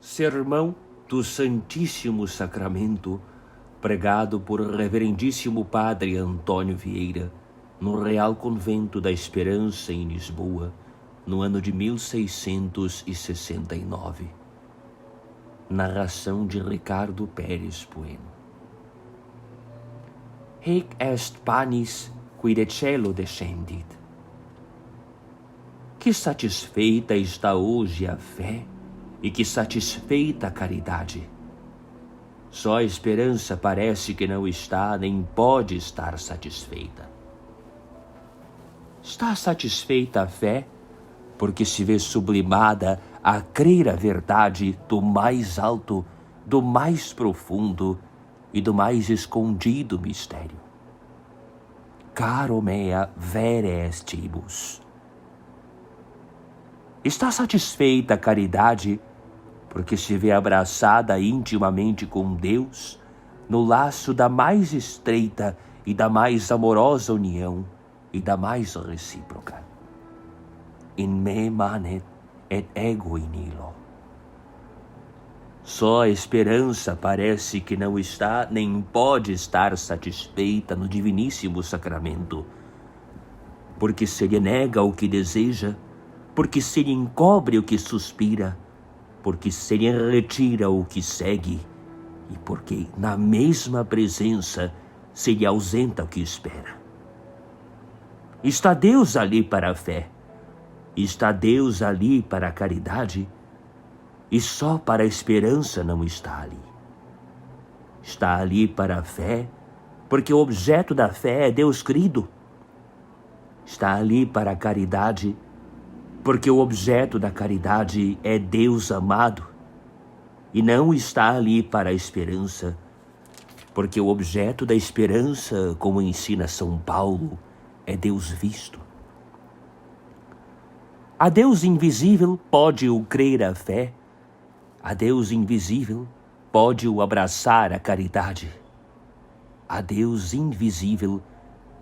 Sermão do Santíssimo Sacramento, pregado por Reverendíssimo Padre Antônio Vieira, no Real Convento da Esperança, em Lisboa, no ano de 1669. Narração de Ricardo Pérez Bueno. Hic est panis qui de cielo descendit. Que satisfeita está hoje a fé e que satisfeita a caridade. Só a esperança parece que não está nem pode estar satisfeita. Está satisfeita a fé porque se vê sublimada a crer a verdade do mais alto, do mais profundo e do mais escondido mistério. Caro mea vere estibus. Está satisfeita a caridade porque se vê abraçada intimamente com Deus no laço da mais estreita e da mais amorosa união e da mais recíproca. In me manet et ego in illo. Só a esperança parece que não está nem pode estar satisfeita no diviníssimo sacramento, porque se lhe nega o que deseja, porque se lhe encobre o que suspira, porque se lhe retira o que segue, e porque na mesma presença se lhe ausenta o que espera. Está Deus ali para a fé, está Deus ali para a caridade, e só para a esperança não está ali. Está ali para a fé, porque o objeto da fé é Deus querido. Está ali para a caridade, porque o objeto da caridade é Deus amado, e não está ali para a esperança, porque o objeto da esperança, como ensina São Paulo, é Deus visto. A Deus invisível pode-o crer a fé, a Deus invisível pode-o abraçar a caridade. A Deus invisível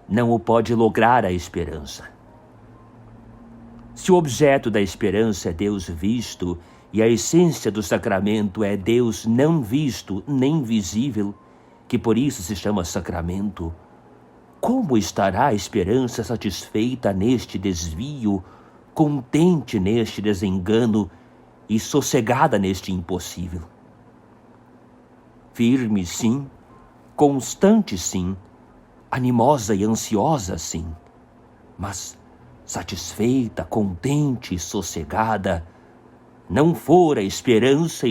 não o pode lograr a esperança. Se o objeto da esperança é Deus visto e a essência do sacramento é Deus não visto nem visível, que por isso se chama sacramento, como estará a esperança satisfeita neste desvio, contente neste desengano e sossegada neste impossível? Firme, sim, constante, sim, animosa e ansiosa, sim, mas satisfeita, contente e sossegada, não fora esperança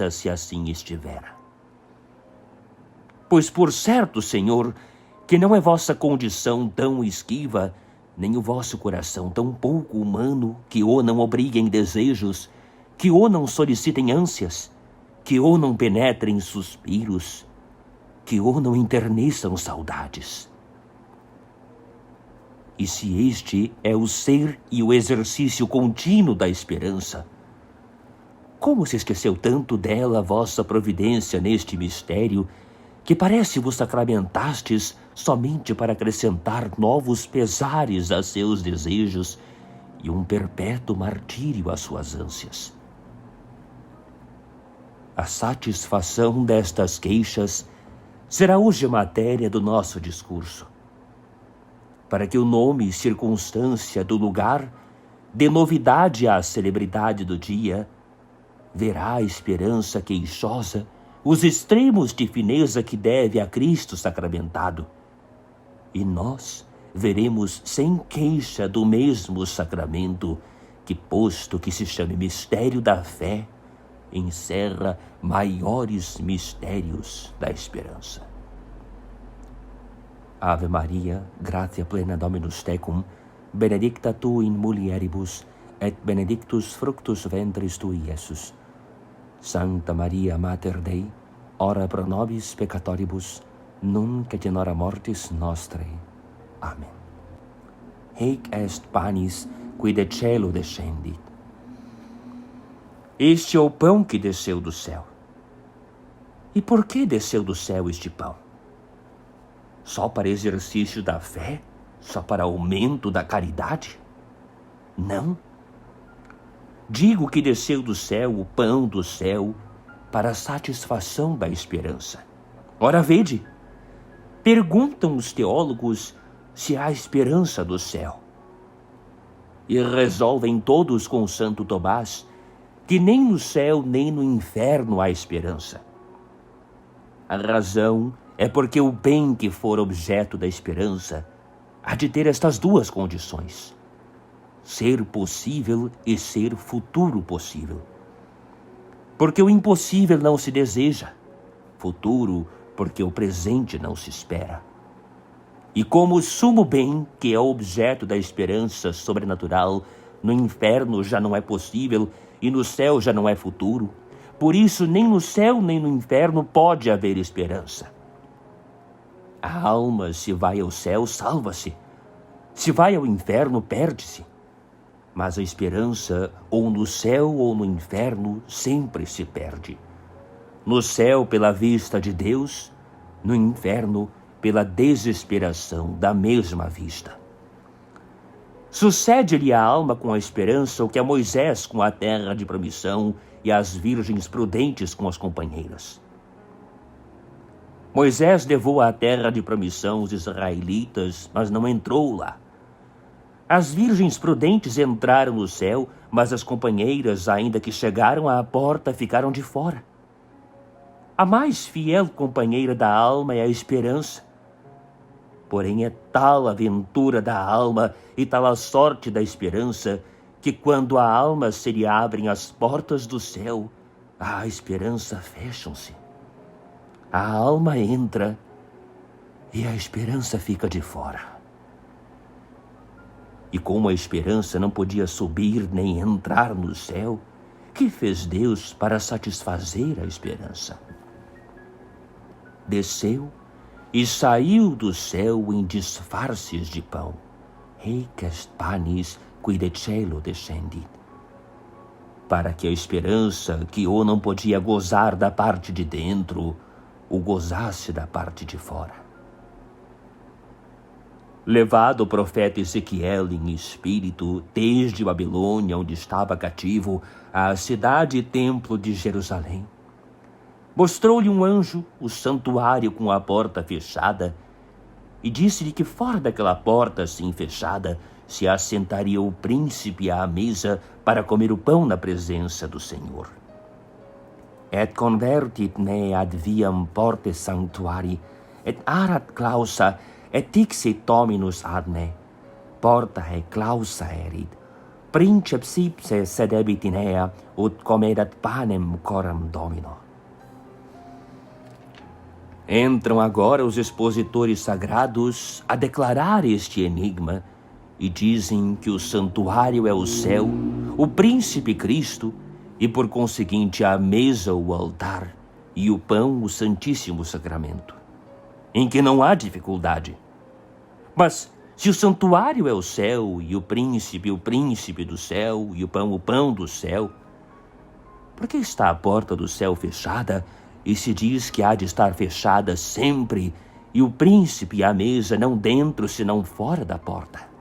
se assim estivera. Pois por certo, Senhor, que não é vossa condição tão esquiva, nem o vosso coração tão pouco humano, que o não obrigue em desejos, que o não solicite em ânsias, que o não penetre em suspiros, que o não enterneçam saudades. E se este é o ser e o exercício contínuo da esperança, como se esqueceu tanto dela a vossa providência neste mistério, que parece vos sacramentastes somente para acrescentar novos pesares a seus desejos e um perpétuo martírio às suas ânsias? A satisfação destas queixas será hoje matéria do nosso discurso, para que o nome e circunstância do lugar dê novidade à celebridade do dia, verá a esperança queixosa os extremos de fineza que deve a Cristo sacramentado, e nós veremos sem queixa do mesmo sacramento que, posto que se chame mistério da fé, encerra maiores mistérios da esperança. Ave Maria, gratia plena Dominus tecum, benedicta tu in mulieribus, et benedictus fructus ventris tui, Iesus. Sancta Maria, Mater Dei, ora pro nobis peccatoribus, nunc et in hora mortis nostrae. Amen. Hic est panis qui de cielo descendit. Este é o pão que desceu do céu. E por que desceu do céu este pão? Só para exercício da fé? Só para aumento da caridade? Não. Digo que desceu do céu o pão do céu para a satisfação da esperança. Ora, vede, perguntam os teólogos se há esperança do céu. E resolvem todos com Santo Tomás que nem no céu nem no inferno há esperança. A razão é porque o bem que for objeto da esperança há de ter estas duas condições: ser possível e ser futuro possível. Porque o impossível não se deseja, futuro porque o presente não se espera. E como o sumo bem, que é objeto da esperança sobrenatural, no inferno já não é possível e no céu já não é futuro, por isso nem no céu nem no inferno pode haver esperança. A alma, se vai ao céu, salva-se. Se vai ao inferno, perde-se. Mas a esperança, ou no céu ou no inferno, sempre se perde. No céu, pela vista de Deus, no inferno, pela desesperação da mesma vista. Sucede-lhe à alma com a esperança o que a Moisés com a terra de promissão e as virgens prudentes com as companheiras. Moisés levou à terra de promissão os israelitas, mas não entrou lá. As virgens prudentes entraram no céu, mas as companheiras, ainda que chegaram à porta, ficaram de fora. A mais fiel companheira da alma é a esperança. Porém, é tal a aventura da alma e tal a sorte da esperança, que quando a alma se lhe abrem as portas do céu, a esperança fecham-se. A alma entra e a esperança fica de fora. E como a esperança não podia subir nem entrar no céu, que fez Deus para satisfazer a esperança? Desceu e saiu do céu em disfarces de pão. Hic est panis qui de cielo descendit. Para que a esperança, que o não podia gozar da parte de dentro, o gozasse da parte de fora. Levado o profeta Ezequiel em espírito, desde Babilônia, onde estava cativo, à cidade e templo de Jerusalém, mostrou-lhe um anjo o santuário com a porta fechada e disse-lhe que fora daquela porta assim fechada se assentaria o príncipe à mesa para comer o pão na presença do Senhor. Et convertit me ad viam porte sanctuari, et arat clausa, et dixit Dominus ad me, portae clausa erit, princeps ipse sedebit in ea, ut comedat panem coram Domino. Entram agora os expositores sagrados a declarar este enigma e dizem que o santuário é o céu, o príncipe Cristo e, por conseguinte, a mesa o altar e o pão o Santíssimo Sacramento, em que não há dificuldade. Mas se o santuário é o céu e o príncipe do céu e o pão do céu, por que está a porta do céu fechada e se diz que há de estar fechada sempre e o príncipe e a mesa não dentro senão fora da porta?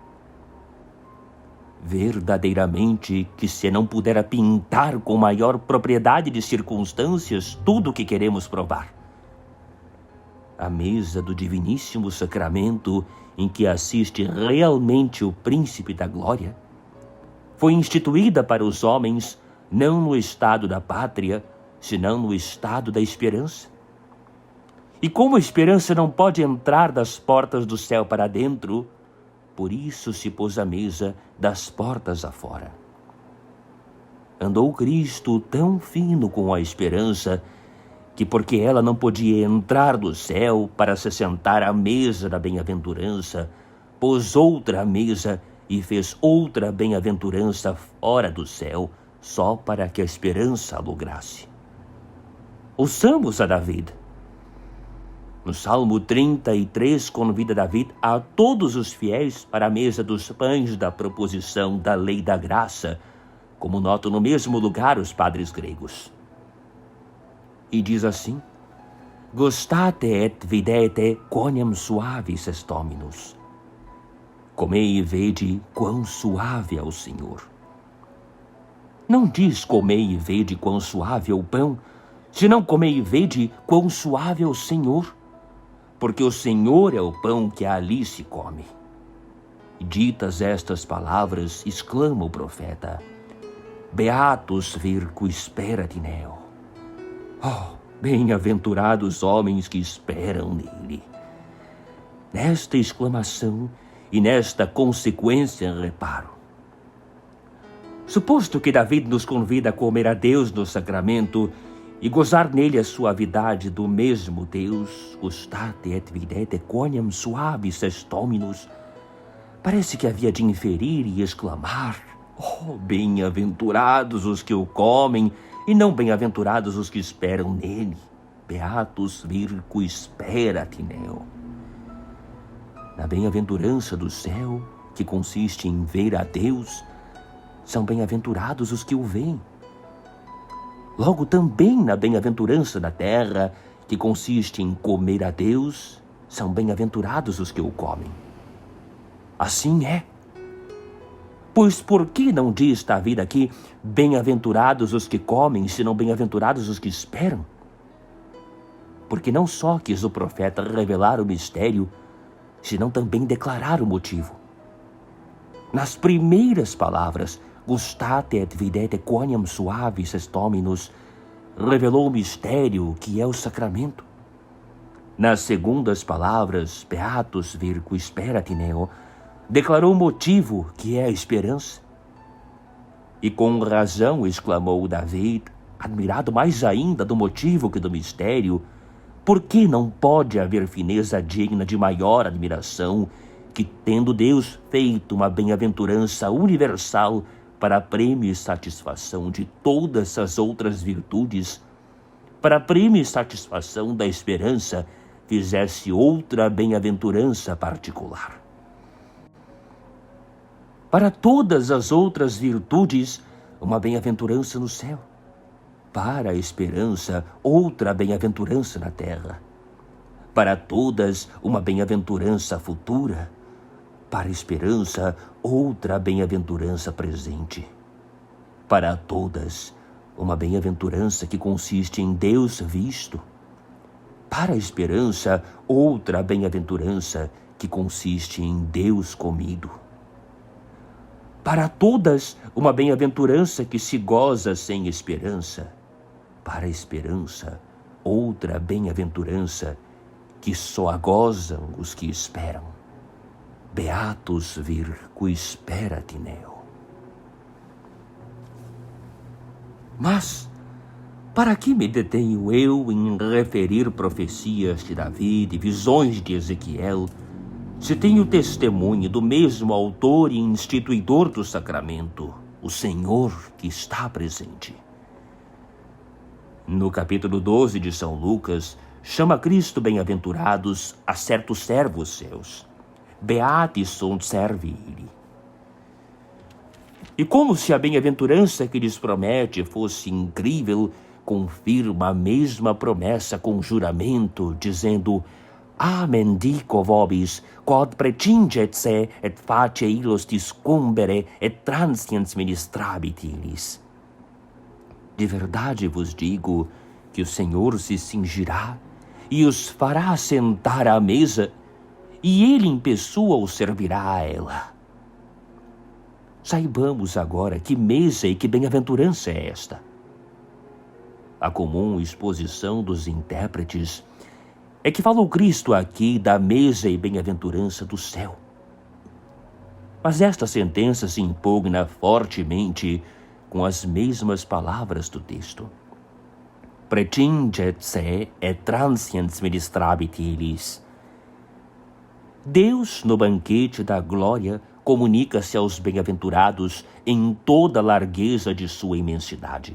Verdadeiramente que se não pudera pintar com maior propriedade de circunstâncias tudo o que queremos provar. A mesa do diviníssimo sacramento em que assiste realmente o príncipe da glória foi instituída para os homens não no estado da pátria, senão no estado da esperança. E como a esperança não pode entrar das portas do céu para dentro, por isso se pôs a mesa das portas afora. Andou Cristo tão fino com a esperança que, porque ela não podia entrar do céu para se sentar à mesa da bem-aventurança, pôs outra mesa e fez outra bem-aventurança fora do céu, só para que a esperança lograsse. Ouçamos a David. No Salmo 33, convida David a todos os fiéis para a mesa dos pães da proposição da lei da graça, como notam no mesmo lugar os padres gregos. E diz assim: Gustate et videte quoniam suavis est Dominus. Comei e vede quão suave é o Senhor. Não diz: comei e vede quão suave é o pão, senão comei e vede quão suave é o Senhor, porque o Senhor é o pão que ali se come. E ditas estas palavras, exclama o profeta: Beatus vir qui sperat in eo. Oh, bem-aventurados homens que esperam nele. Nesta exclamação e nesta consequência reparo. Suposto que Davi nos convida a comer a Deus no sacramento e gozar nele a suavidade do mesmo Deus, gustate et videte quoniam suavis est hominus, parece que havia de inferir e exclamar: oh, bem-aventurados os que o comem, e não bem-aventurados os que esperam nele. Beatus vir qui sperat in eo. Na bem-aventurança do céu, que consiste em ver a Deus, são bem-aventurados os que o veem. Logo, também na bem-aventurança da terra, que consiste em comer a Deus, são bem-aventurados os que o comem. Assim é. Pois por que não diz Davi aqui: bem-aventurados os que comem, senão bem-aventurados os que esperam? Porque não só quis o profeta revelar o mistério, senão também declarar o motivo. Nas primeiras palavras, gustate et videte quoniam suavis est hominus, revelou o mistério que é o sacramento. Nas segundas palavras, beatus vir qui sperat in eo, declarou o motivo que é a esperança. E com razão exclamou Davi, admirado mais ainda do motivo que do mistério: por que não pode haver fineza digna de maior admiração que, tendo Deus feito uma bem-aventurança universal para prêmio e satisfação de todas as outras virtudes, para prêmio e satisfação da esperança, fizesse outra bem-aventurança particular? Para todas as outras virtudes, uma bem-aventurança no céu. Para a esperança, outra bem-aventurança na terra. Para todas, uma bem-aventurança futura. Para a esperança, outra bem-aventurança presente. Para todas, uma bem-aventurança que consiste em Deus visto. Para a esperança, outra bem-aventurança que consiste em Deus comido. Para todas, uma bem-aventurança que se goza sem esperança. Para a esperança, outra bem-aventurança que só a gozam os que esperam. Beatus vir qui sperat in eo. Mas, para que me detenho eu em referir profecias de Davi e visões de Ezequiel, se tenho testemunho do mesmo autor e instituidor do sacramento, o Senhor que está presente? No capítulo 12 de São Lucas, chama Cristo bem-aventurados a certos servos seus. Beati sunt servi illi. E como se a bem-aventurança que lhes promete fosse incrível, confirma a mesma promessa com juramento, dizendo: Amen dico vobis, quod pretinget se et face illos discumbere et transiens ministrabit illis. De verdade vos digo que o Senhor se cingirá e os fará sentar à mesa, e ele em pessoa os servirá a ela. Saibamos agora que mesa e que bem-aventurança é esta. A comum exposição dos intérpretes é que falou Cristo aqui da mesa e bem-aventurança do céu. Mas esta sentença se impugna fortemente com as mesmas palavras do texto. Pretinget se et transiens ministrabit illis. Deus, no banquete da glória, comunica-se aos bem-aventurados em toda a largueza de sua imensidade.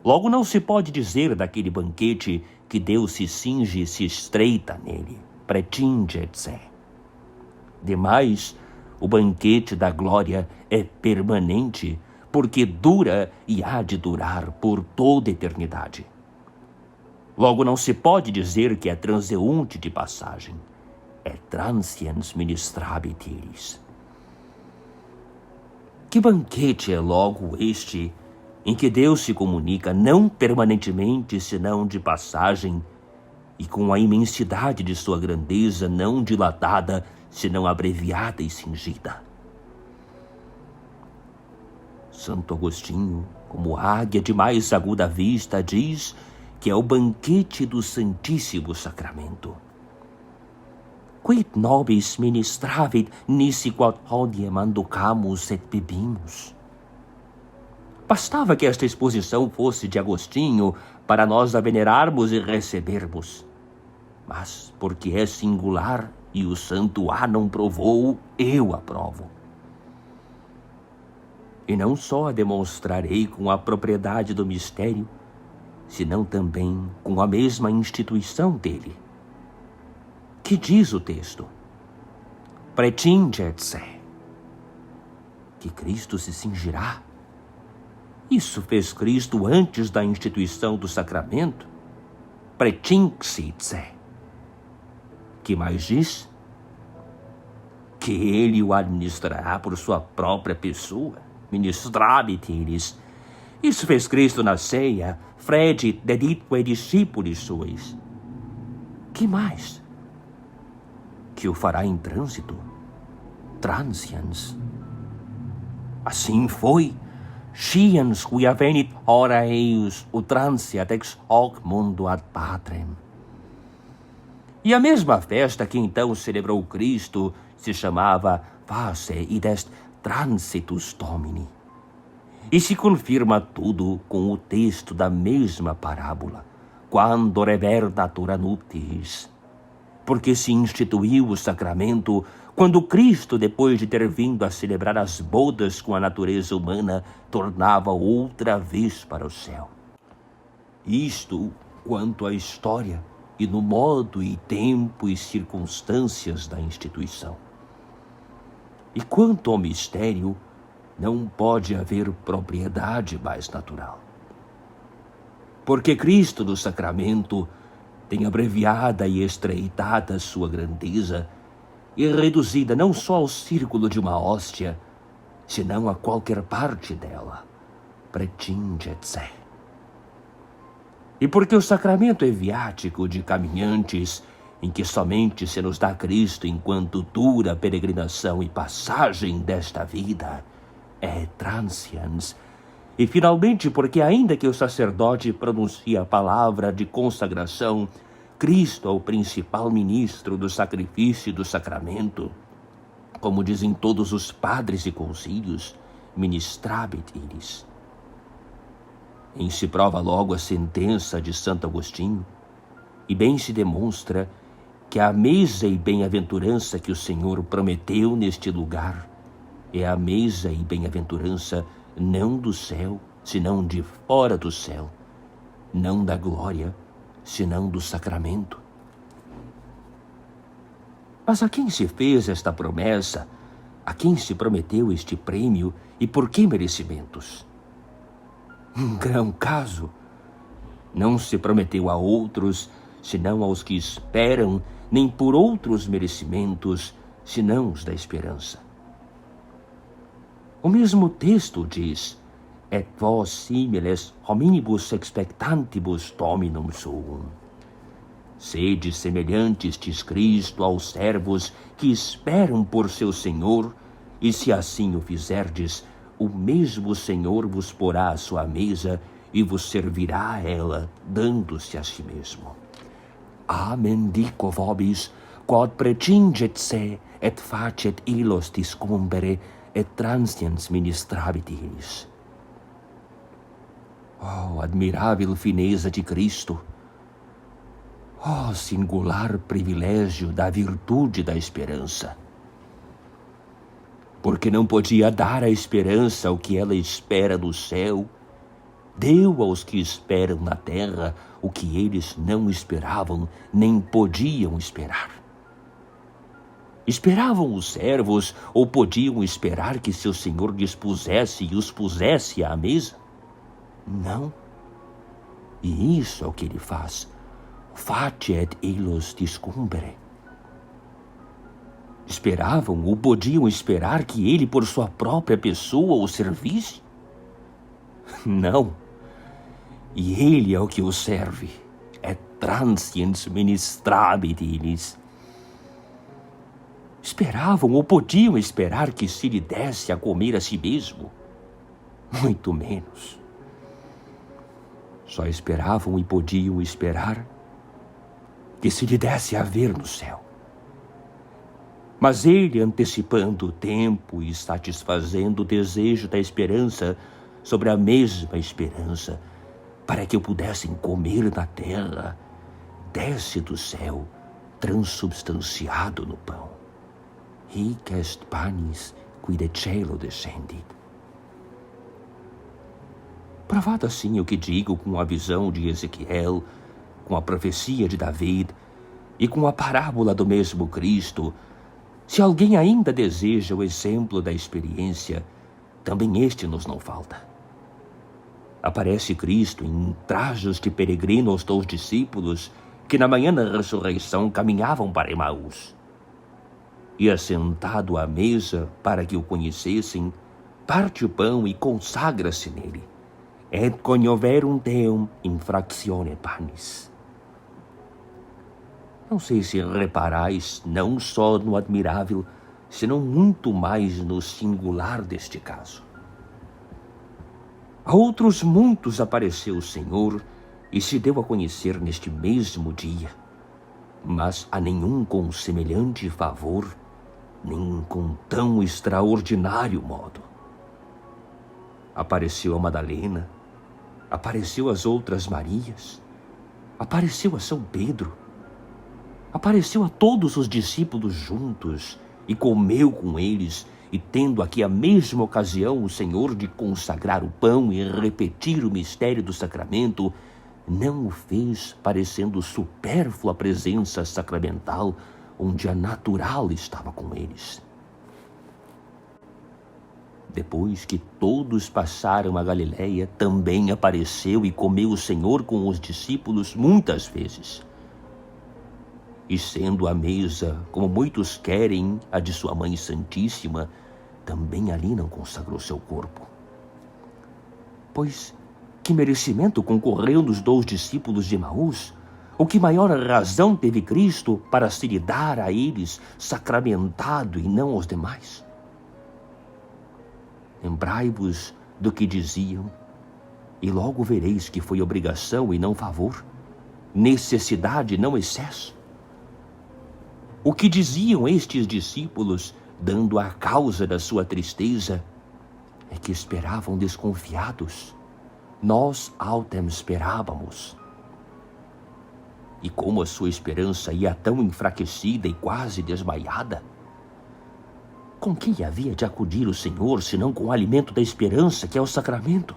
Logo, não se pode dizer daquele banquete que Deus se cinge e se estreita nele. Pretinget se. Demais, o banquete da glória é permanente, porque dura e há de durar por toda a eternidade. Logo, não se pode dizer que é transeunte de passagem. É transiens ministrabit illis. Que banquete é logo este em que Deus se comunica não permanentemente, senão de passagem, e com a imensidade de sua grandeza não dilatada, senão abreviada e cingida? Santo Agostinho, como águia de mais aguda vista, diz que é o banquete do Santíssimo Sacramento. Quid nobis ministravit nisi quod hodiem anducamus et bebimos. Bastava que esta exposição fosse de Agostinho para nós a venerarmos e recebermos. Mas, porque é singular e o santo A não provou, eu aprovo. E não só a demonstrarei com a propriedade do mistério, senão também com a mesma instituição dele. Que diz o texto? Pretinget se. Que Cristo se cingirá. Isso fez Cristo antes da instituição do sacramento? Pretinxit se. Que mais diz? Que ele o administrará por sua própria pessoa. Ministrabit iris. Isso fez Cristo na ceia. Fredit deditque discípulos sois. Que mais? Que o fará em trânsito. Transiens. Assim foi. Sciens quia venit hora eius utransiat ex hoc mundo ad patrem. E a mesma festa que então celebrou Cristo se chamava Face id est transitus Domini. E se confirma tudo com o texto da mesma parábola, quando rever natura nuptiis. Porque se instituiu o sacramento quando Cristo, depois de ter vindo a celebrar as bodas com a natureza humana, tornava outra vez para o céu. Isto quanto à história e no modo e tempo e circunstâncias da instituição. E quanto ao mistério, não pode haver propriedade mais natural. Porque Cristo no sacramento tem abreviada e estreitada sua grandeza e reduzida não só ao círculo de uma hóstia, senão a qualquer parte dela. Pretinget se. E porque o sacramento é viático de caminhantes, em que somente se nos dá Cristo enquanto dura a peregrinação e passagem desta vida, é transiens. E finalmente porque ainda que o sacerdote pronuncie a palavra de consagração, Cristo é o principal ministro do sacrifício e do sacramento, como dizem todos os padres e concílios, ministrabit iris. Em se prova logo a sentença de Santo Agostinho, e bem se demonstra que a mesa e bem-aventurança que o Senhor prometeu neste lugar é a mesa e bem-aventurança não do céu, senão de fora do céu, não da glória, senão do sacramento. Mas a quem se fez esta promessa? A quem se prometeu este prêmio e por que merecimentos? Grão caso, não se prometeu a outros, senão aos que esperam, nem por outros merecimentos, senão os da esperança. O mesmo texto diz: et vos similes hominibus expectantibus Dominum suum. Sede semelhantes, diz Cristo, aos servos que esperam por seu Senhor, e se assim o fizerdes, o mesmo Senhor vos porá à sua mesa e vos servirá a ela, dando-se a si mesmo. Amen dico vobis, quod pretinget se, et facet illos discumbere, et transiens ministrabit illis. Oh, admirável fineza de Cristo! Oh, singular privilégio da virtude da esperança! Porque não podia dar à esperança o que ela espera no céu, deu aos que esperam na terra o que eles não esperavam nem podiam esperar. Esperavam os servos ou podiam esperar que seu Senhor dispusesse e os pusesse à mesa? Não. E isso é o que ele faz. Facet illos discumbere. Esperavam ou podiam esperar que ele, por sua própria pessoa, o servisse? Não. E ele é o que o serve. É transiens ministrabilis. Esperavam ou podiam esperar que se lhe desse a comer a si mesmo? Muito menos. Só esperavam e podiam esperar que se lhe desse a ver no céu. Mas ele, antecipando o tempo e satisfazendo o desejo da esperança sobre a mesma esperança, para que o pudessem comer na terra, desce do céu, transubstanciado no pão. Hic est panis qui de cielo descendit. Provado assim o que digo com a visão de Ezequiel, com a profecia de David e com a parábola do mesmo Cristo, se alguém ainda deseja o exemplo da experiência, também este nos não falta. Aparece Cristo em trajos de peregrino aos 2 discípulos que na manhã da ressurreição caminhavam para Emaús. E assentado à mesa para que o conhecessem, parte o pão e consagra-se nele. Et conioverum Deum in fractione panis. Não sei se reparais não só no admirável, senão muito mais no singular deste caso. A outros muitos apareceu o Senhor e se deu a conhecer neste mesmo dia, mas a nenhum com semelhante favor, nem com tão extraordinário modo. Apareceu a Madalena, apareceu as outras Marias, apareceu a São Pedro, apareceu a todos os discípulos juntos e comeu com eles, e tendo aqui a mesma ocasião o Senhor de consagrar o pão e repetir o mistério do sacramento, não o fez parecendo supérflua a presença sacramental, onde a natural estava com eles. Depois que todos passaram a Galiléia, também apareceu e comeu o Senhor com os discípulos muitas vezes. E sendo a mesa, como muitos querem, a de sua Mãe Santíssima, também ali não consagrou seu corpo. Pois que merecimento concorreu nos 2 discípulos de Emaús? Ou que maior razão teve Cristo para se lhe dar a eles sacramentado e não aos demais? Lembrai-vos do que diziam, e logo vereis que foi obrigação e não favor, necessidade e não excesso. O que diziam estes discípulos, dando a causa da sua tristeza, é que esperavam desconfiados. Nós autem esperávamos. E como a sua esperança ia tão enfraquecida e quase desmaiada, com quem havia de acudir o Senhor, senão com o alimento da esperança, que é o sacramento?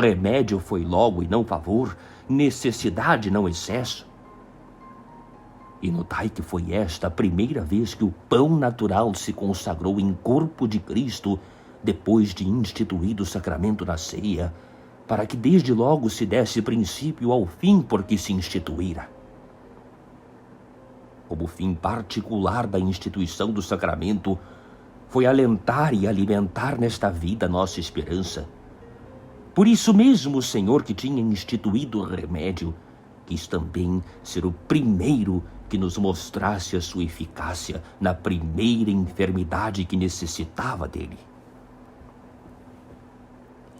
Remédio foi logo e não favor, necessidade não excesso. E notai que foi esta a primeira vez que o pão natural se consagrou em corpo de Cristo, depois de instituído o sacramento na ceia, para que desde logo se desse princípio ao fim por que se instituíra. Como fim particular da instituição do sacramento, foi alentar e alimentar nesta vida nossa esperança. Por isso mesmo o Senhor, que tinha instituído o remédio, quis também ser o primeiro que nos mostrasse a sua eficácia na primeira enfermidade que necessitava dele.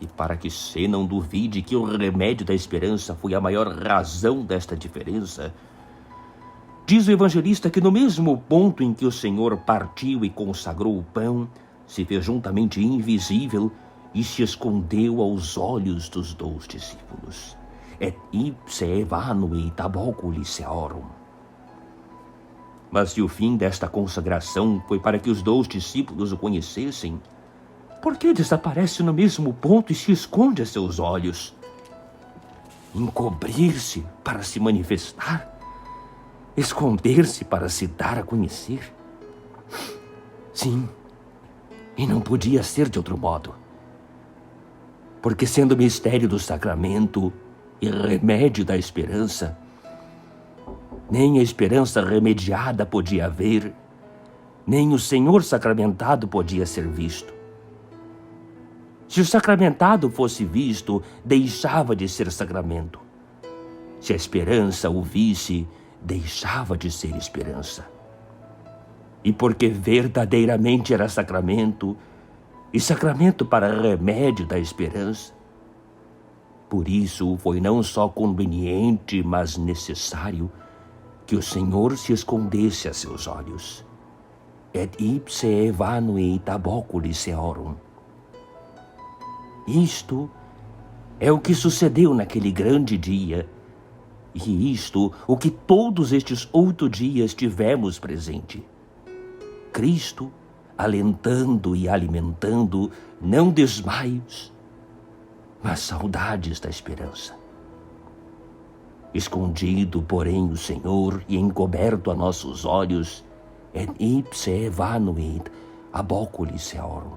E para que se não duvide que o remédio da esperança foi a maior razão desta diferença, diz o evangelista que no mesmo ponto em que o Senhor partiu e consagrou o pão, se fez juntamente invisível e se escondeu aos olhos dos 2 discípulos. Et ipse evanui taboco liceorum. Mas se o fim desta consagração foi para que os 2 discípulos o conhecessem, por que desaparece no mesmo ponto e se esconde a seus olhos? Encobrir-se para se manifestar? Esconder-se para se dar a conhecer? Sim, e não podia ser de outro modo. Porque sendo mistério do sacramento e remédio da esperança, nem a esperança remediada podia haver nem o Senhor sacramentado podia ser visto. Se o sacramentado fosse visto, deixava de ser sacramento. Se a esperança o visse, deixava de ser esperança. E porque verdadeiramente era sacramento, e sacramento para remédio da esperança, por isso foi não só conveniente, mas necessário que o Senhor se escondesse a seus olhos. Et ipse evanuit ab oculi seorum. Isto é o que sucedeu naquele grande dia, e isto o que todos estes 8 dias tivemos presente. Cristo alentando e alimentando não desmaios, mas saudades da esperança. Escondido, porém, o Senhor e encoberto a nossos olhos, et ipse evanuit ab oculi seorum.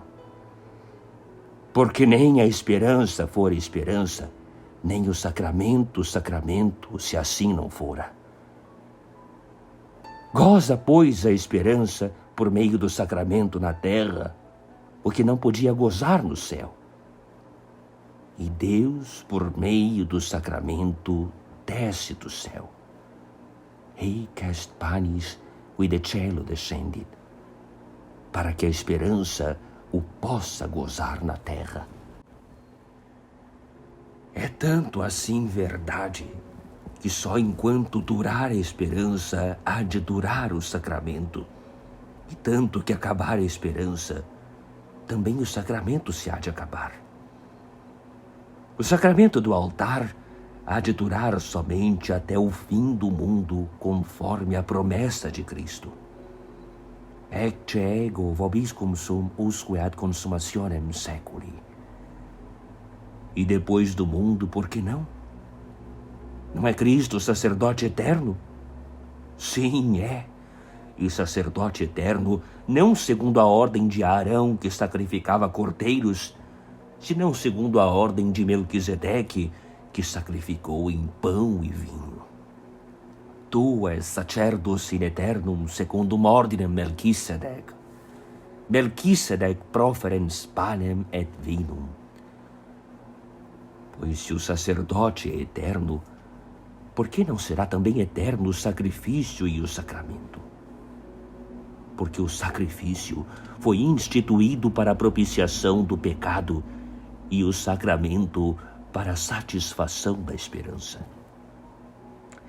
Porque nem a esperança fora esperança, nem o sacramento, sacramento, se assim não fora. Goza, pois, a esperança por meio do sacramento na terra, o que não podia gozar no céu. E Deus, por meio do sacramento, desce do céu. Hic est panis qui de cielo descendit, para que a esperança o possa gozar na terra. É tanto assim verdade, que só enquanto durar a esperança há de durar o sacramento, e tanto que acabar a esperança, também o sacramento se há de acabar. O sacramento do altar há de durar somente até o fim do mundo, conforme a promessa de Cristo. Ecce ego vobiscum sum usque ad consummationem seculi. E depois do mundo, por que não? Não é Cristo sacerdote eterno? Sim, é. E sacerdote eterno, não segundo a ordem de Arão, que sacrificava cordeiros, senão segundo a ordem de Melquisedeque, que sacrificou em pão e vinho. Tu és sacerdos in aeternum secundum ordinem Melquisedec. Melquisedec proferens panem et vinum. Pois se o sacerdote é eterno, por que não será também eterno o sacrifício e o sacramento? Porque o sacrifício foi instituído para a propiciação do pecado e o sacramento para a satisfação da esperança.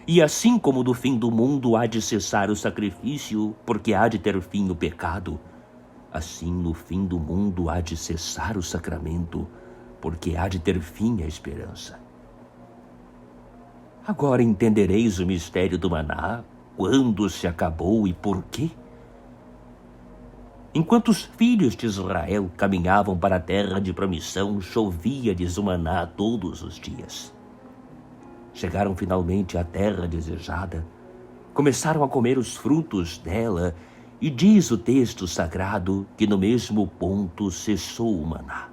E assim como no fim do mundo há de cessar o sacrifício, porque há de ter fim o pecado, assim no fim do mundo há de cessar o sacramento, porque há de ter fim a esperança. Agora entendereis o mistério do maná, quando se acabou e por quê? Enquanto os filhos de Israel caminhavam para a terra de promissão, chovia-lhes o maná todos os dias. Chegaram finalmente à terra desejada, começaram a comer os frutos dela, e diz o texto sagrado que no mesmo ponto cessou o maná.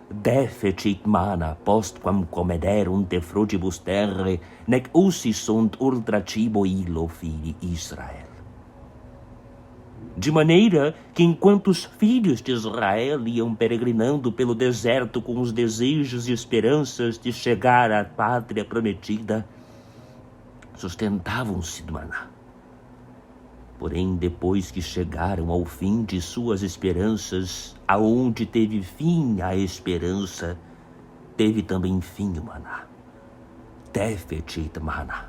Defecit mana postquam comederunt de frugibus terrae, nec usi sunt ultra cibo illo fili Israel. De maneira que enquanto os filhos de Israel iam peregrinando pelo deserto com os desejos e esperanças de chegar à pátria prometida, sustentavam-se do maná. Porém, depois que chegaram ao fim de suas esperanças, aonde teve fim a esperança, teve também fim o maná. Defecit maná.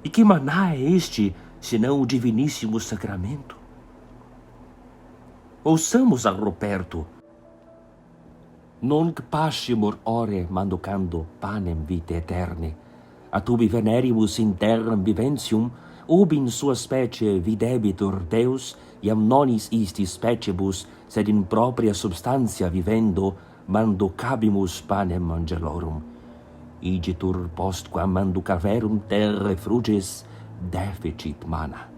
E que maná é este, senão o diviníssimo sacramento? Ouçamos a Ruperto. Nunc pascimur ore manducando panem vitae aeterne, at ubi venerimus in terram viventium, ubi in sua specie videbitur Deus, iam nonis isti speciebus, sed in propria substantia vivendo, manducabimus panem angelorum. Igitur postquam manducaverum terrae fruges, defecit mana.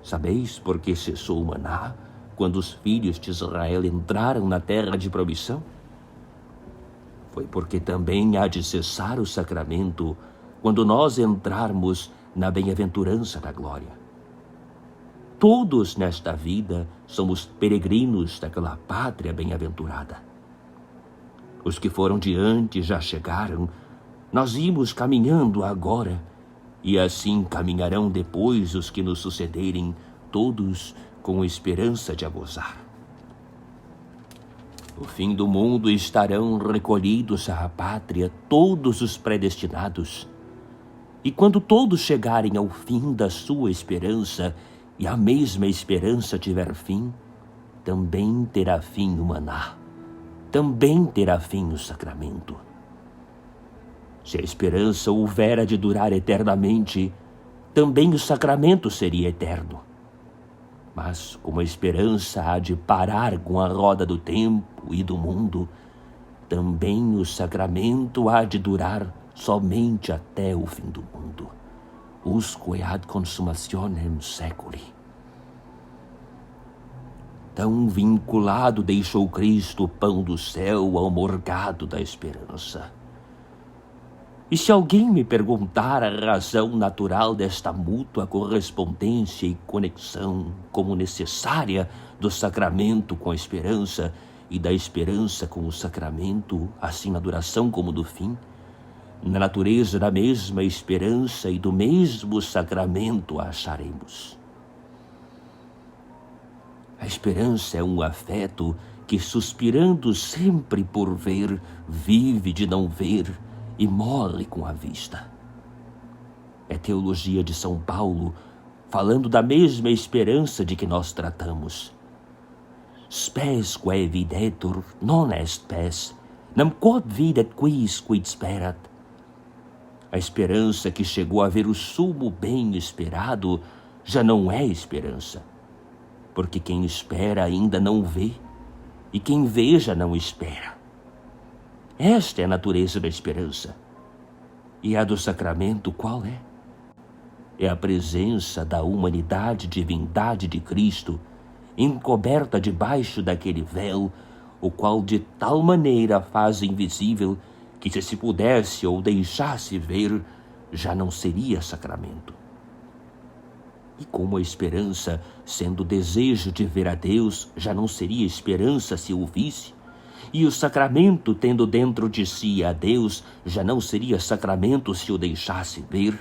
Sabeis por que cessou o maná quando os filhos de Israel entraram na terra de promissão? Foi porque também há de cessar o sacramento quando nós entrarmos na bem-aventurança da glória. todos nesta vida somos peregrinos daquela pátria bem-aventurada. Os que foram diante já chegaram, nós íamos caminhando agora, e assim caminharão depois os que nos sucederem, todos com esperança de a gozar. No fim do mundo estarão recolhidos à pátria todos os predestinados. E quando todos chegarem ao fim da sua esperança, e a mesma esperança tiver fim, também terá fim o maná, também terá fim o sacramento. Se a esperança houvera de durar eternamente, também o sacramento seria eterno. Mas como a esperança há de parar com a roda do tempo e do mundo, também o sacramento há de durar somente até o fim do mundo. Usque ad consummationem seculi. Tão vinculado deixou Cristo o pão do céu ao morgado da esperança. E se alguém me perguntar a razão natural desta mútua correspondência e conexão como necessária do sacramento com a esperança e da esperança com o sacramento, assim na duração como no fim, na natureza da mesma esperança e do mesmo sacramento a acharemos. A esperança é um afeto que, suspirando sempre por ver, vive de não ver e morre com a vista. É teologia de São Paulo, falando da mesma esperança de que nós tratamos. Spes quae videtur non est spes, nam quod videt quis quid sperat. A esperança que chegou a ver o sumo bem esperado já não é esperança, porque quem espera ainda não vê, e quem vê já não espera. Esta é a natureza da esperança. E a do sacramento qual é? É a presença da humanidade, divindade de Cristo, encoberta debaixo daquele véu, o qual de tal maneira faz invisível que se pudesse ou deixasse ver, já não seria sacramento. E como a esperança, sendo desejo de ver a Deus, já não seria esperança se o visse, e o sacramento, tendo dentro de si a Deus, já não seria sacramento se o deixasse ver,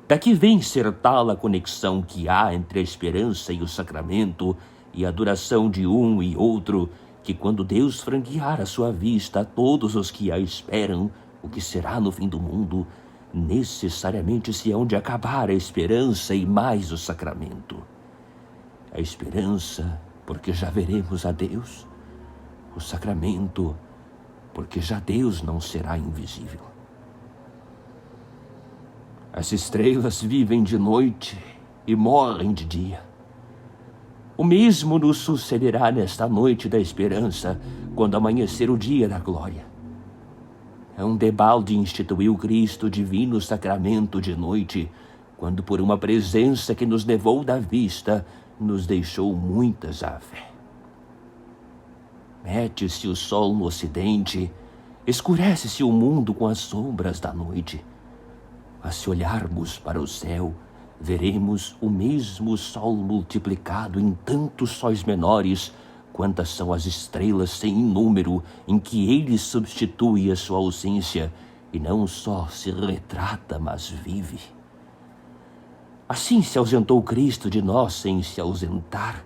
daqui vem ser tal a conexão que há entre a esperança e o sacramento, e a duração de um e outro, que quando Deus franquear a sua vista a todos os que a esperam, o que será no fim do mundo, necessariamente se hão de acabar a esperança e mais o sacramento. A esperança, porque já veremos a Deus; o sacramento, porque já Deus não será invisível. As estrelas vivem de noite e morrem de dia. O mesmo nos sucederá nesta noite da esperança, quando amanhecer o dia da glória. É um debalde instituiu Cristo o divino sacramento de noite, quando por uma presença que nos levou da vista, nos deixou muitas à fé. Mete-se o sol no ocidente, escurece-se o mundo com as sombras da noite. Mas se olharmos para o céu, veremos o mesmo sol multiplicado em tantos sóis menores, quantas são as estrelas sem número em que ele substitui a sua ausência, e não só se retrata, mas vive. Assim se ausentou Cristo de nós sem se ausentar,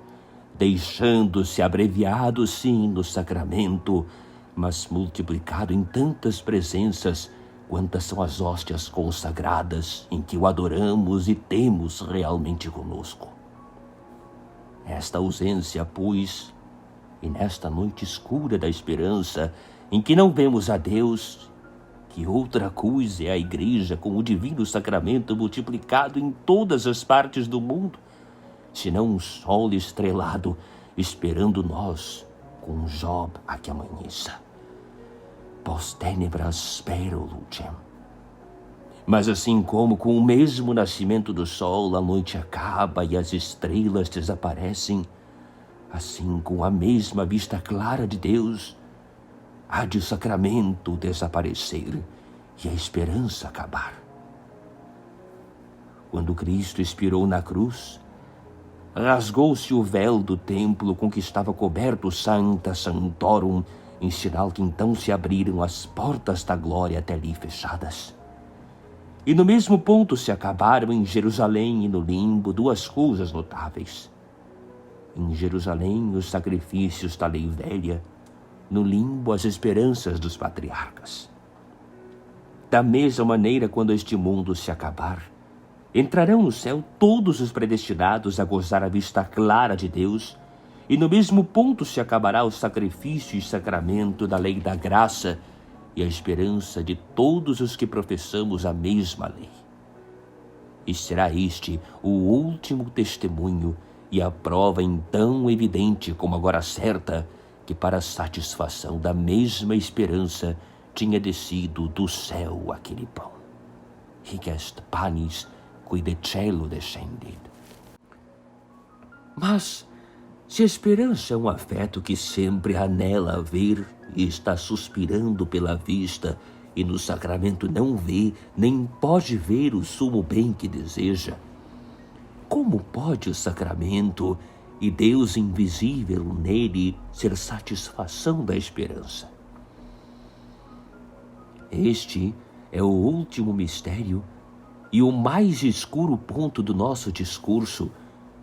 deixando-se abreviado sim no sacramento, mas multiplicado em tantas presenças, quantas são as hóstias consagradas em que o adoramos e temos realmente conosco. Esta ausência, pois, e nesta noite escura da esperança, em que não vemos a Deus, que outra coisa é a Igreja com o divino sacramento multiplicado em todas as partes do mundo, senão um sol estrelado esperando nós com Job a que amanheça. Post tenebras spero lucem. Mas assim como com o mesmo nascimento do sol a noite acaba e as estrelas desaparecem, assim com a mesma vista clara de Deus, há de o sacramento desaparecer e a esperança acabar. Quando Cristo expirou na cruz, rasgou-se o véu do templo com que estava coberto o Sancta Sanctorum, em sinal que então se abriram as portas da glória até ali fechadas. E no mesmo ponto se acabaram em Jerusalém e no limbo duas coisas notáveis. Em Jerusalém, os sacrifícios da lei velha, no limbo, as esperanças dos patriarcas. Da mesma maneira, quando este mundo se acabar, entrarão no céu todos os predestinados a gozar a vista clara de Deus, e no mesmo ponto se acabará o sacrifício e sacramento da lei da graça e a esperança de todos os que professamos a mesma lei. E será este o último testemunho e a prova tão evidente como agora certa, que para a satisfação da mesma esperança tinha descido do céu aquele pão. Hic est panis qui de cielo descendit. Mas, se a esperança é um afeto que sempre anela a ver e está suspirando pela vista, e no sacramento não vê, nem pode ver o sumo bem que deseja, como pode o sacramento e Deus invisível nele ser satisfação da esperança? Este é o último mistério e o mais escuro ponto do nosso discurso,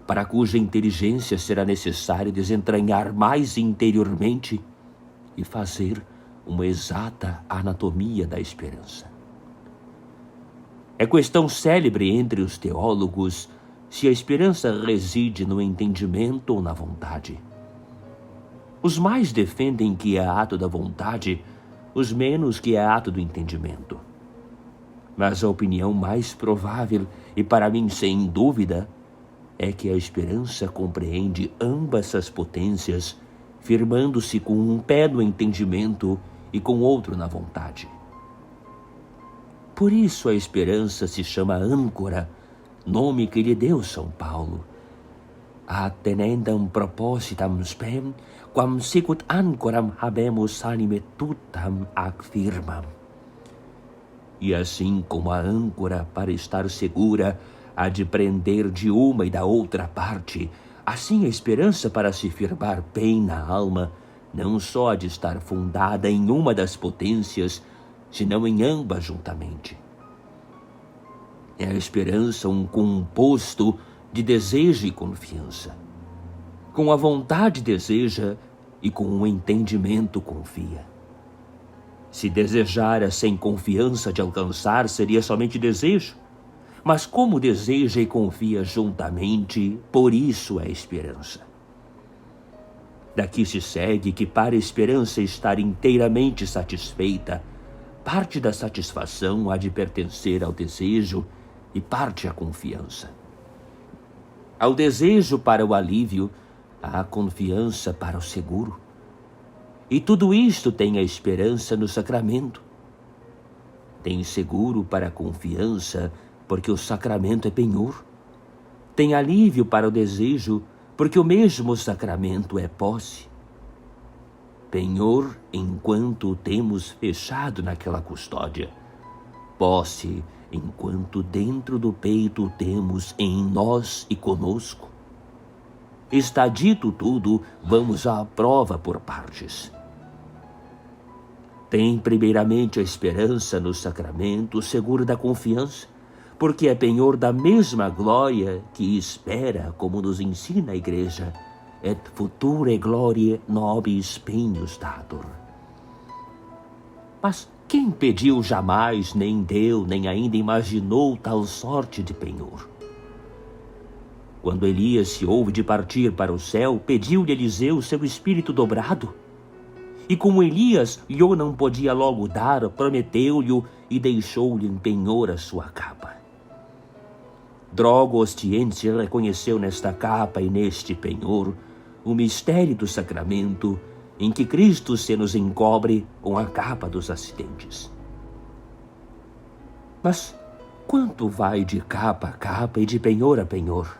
para cuja inteligência será necessário desentranhar mais interiormente e fazer uma exata anatomia da esperança. É questão célebre entre os teólogos se a esperança reside no entendimento ou na vontade. Os mais defendem que é ato da vontade, os menos que é ato do entendimento. Mas a opinião mais provável, e para mim sem dúvida, é que a esperança compreende ambas as potências, firmando-se com um pé no entendimento e com outro na vontade. Por isso a esperança se chama âncora, nome que lhe deu São Paulo. Attenendam propositam spem, quam sicut ancoram habemus anime tutam ac firmam. E assim como a âncora, para estar segura, há de prender de uma e da outra parte, assim a esperança, para se firmar bem na alma, não só há de estar fundada em uma das potências, senão em ambas juntamente. É a esperança um composto de desejo e confiança. Com a vontade deseja e com o entendimento confia. Se desejara sem confiança de alcançar, seria somente desejo. Mas como deseja e confia juntamente, por isso é esperança. Daqui se segue que para a esperança estar inteiramente satisfeita, parte da satisfação há de pertencer ao desejo e parte à confiança. Ao desejo para o alívio, à confiança para o seguro. E tudo isto tem a esperança no sacramento. Tem seguro para a confiança, porque o sacramento é penhor. Tem alívio para o desejo, porque o mesmo sacramento é posse. Penhor enquanto o temos fechado naquela custódia. Posse enquanto dentro do peito o temos em nós e conosco. Está dito tudo, vamos à prova por partes. Tem primeiramente a esperança no sacramento, seguro da confiança, porque é penhor da mesma glória que espera, como nos ensina a Igreja, et future gloriae nobis penius datur. Mas quem pediu jamais, nem deu, nem ainda imaginou tal sorte de penhor? Quando Elias se houve de partir para o céu, pediu-lhe Eliseu seu espírito dobrado. E como Elias lhe não podia logo dar, prometeu-lhe e deixou-lhe em penhor a sua capa. Drogo Ostiense reconheceu nesta capa e neste penhor o mistério do sacramento, em que Cristo se nos encobre com a capa dos acidentes. Mas quanto vai de capa a capa e de penhor a penhor?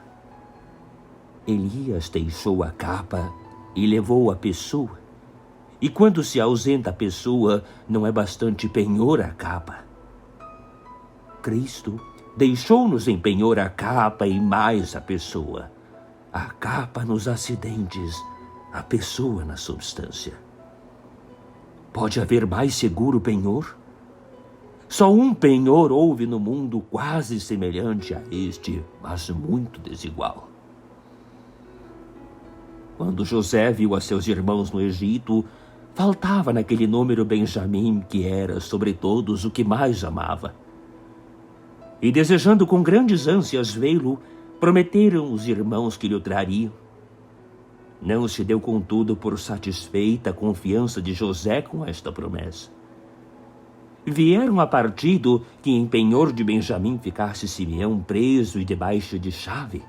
Elias deixou a capa e levou a pessoa. E quando se ausenta a pessoa, não é bastante penhor a capa. Cristo deixou-nos em penhor a capa e mais a pessoa. a capa nos acidentes, a pessoa na substância. Pode haver mais seguro penhor? Só um penhor houve no mundo quase semelhante a este, mas muito desigual. Quando José viu a seus irmãos no Egito, faltava naquele número Benjamim, que era, sobre todos, o que mais amava. E desejando com grandes ânsias vê-lo, prometeram os irmãos que lhe o trariam. Não se deu, contudo, por satisfeita a confiança de José com esta promessa. Vieram a partido que em penhor de Benjamim ficasse Simeão preso e debaixo de chave.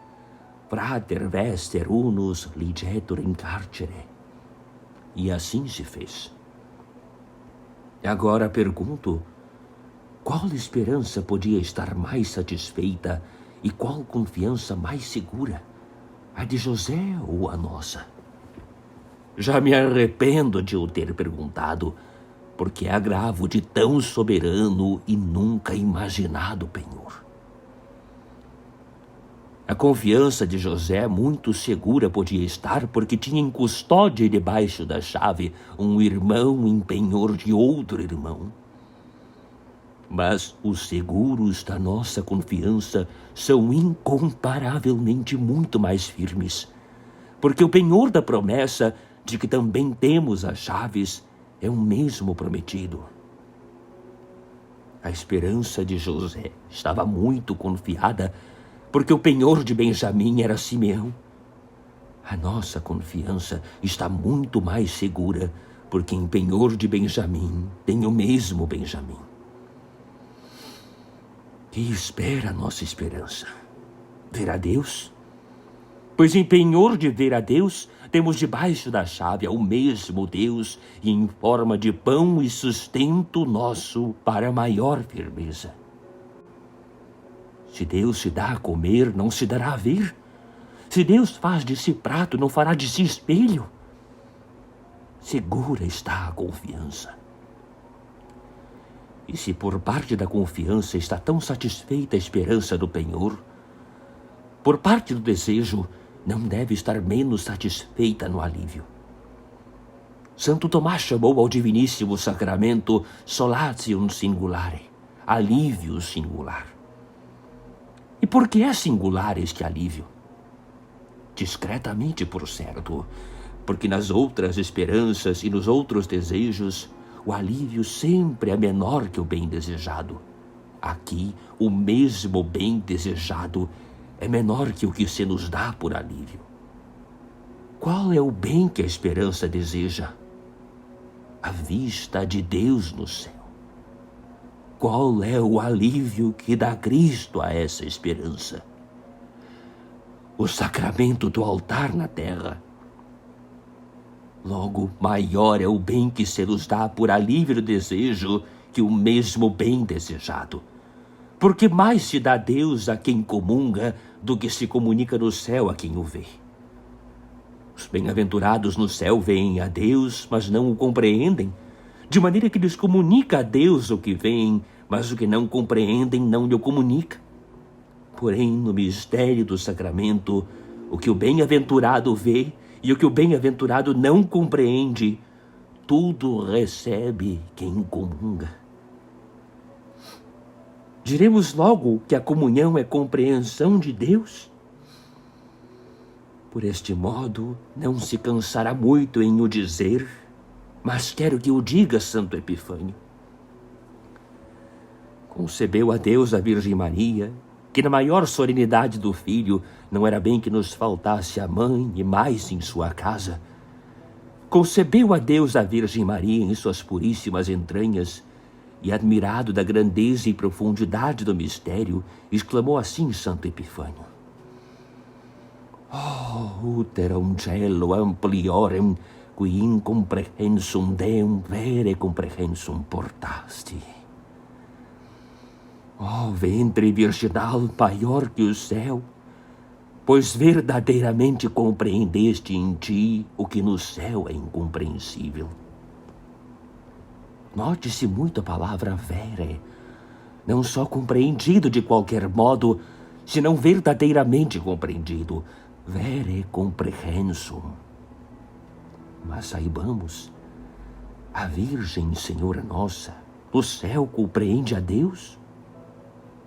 Frater vester unus ligetur in carcere. E assim se fez. Agora pergunto, qual esperança podia estar mais satisfeita e qual confiança mais segura? A de José ou a nossa? Já me arrependo de o ter perguntado, porque é agravo de tão soberano e nunca imaginado penhor. A confiança de José muito segura podia estar, porque tinha em custódia e debaixo da chave um irmão em penhor de outro irmão. Mas os seguros da nossa confiança são incomparavelmente muito mais firmes, porque o penhor da promessa, de que também temos as chaves, é o mesmo prometido. A esperança de José estava muito confiada, porque o penhor de Benjamim era Simeão. A nossa confiança está muito mais segura, porque em penhor de Benjamim tem o mesmo Benjamim. Que espera a nossa esperança? Ver a Deus? Pois em penhor de ver a Deus, temos debaixo da chave o mesmo Deus e em forma de pão e sustento nosso para maior firmeza. Se Deus se dá a comer, não se dará a ver. Se Deus faz de si prato, não fará de si espelho. Segura está a confiança. E se por parte da confiança está tão satisfeita a esperança do penhor, por parte do desejo não deve estar menos satisfeita no alívio. Santo Tomás chamou ao diviníssimo sacramento solatium singulare, alívio singular. E por que é singular este alívio? Discretamente, por certo, porque nas outras esperanças e nos outros desejos, o alívio sempre é menor que o bem desejado. Aqui, o mesmo bem desejado é menor que o que se nos dá por alívio. Qual é o bem que a esperança deseja? A vista de Deus no céu. Qual é o alívio que dá Cristo a essa esperança? O sacramento do altar na terra. Logo, maior é o bem que se nos dá por alívio do desejo que o mesmo bem desejado. Porque mais se dá Deus a quem comunga do que se comunica no céu a quem o vê. Os bem-aventurados no céu veem a Deus, mas não o compreendem, de maneira que lhes comunica a Deus o que veem, mas o que não compreendem não lhe comunica. Porém, no mistério do sacramento, o que o bem-aventurado vê e o que o bem-aventurado não compreende, tudo recebe quem comunga. Diremos logo que a comunhão é compreensão de Deus? Por este modo, não se cansará muito em o dizer, mas quero que o diga Santo Epifânio. Concebeu a Deus a Virgem Maria, que na maior solenidade do Filho não era bem que nos faltasse a mãe e mais em sua casa. Concebeu a Deus a Virgem Maria em suas puríssimas entranhas, e admirado da grandeza e profundidade do mistério, exclamou assim Santo Epifânio: Oh, uterum cielo ampliorem, qui incomprehensum Deum vere comprehensum portasti. Oh, ventre virginal maior que o céu, pois verdadeiramente compreendeste em ti o que no céu é incompreensível. Note-se muito a palavra vere, não só compreendido de qualquer modo, senão verdadeiramente compreendido, vere comprehensum. Mas saibamos, a Virgem Senhora Nossa, no céu compreende a Deus?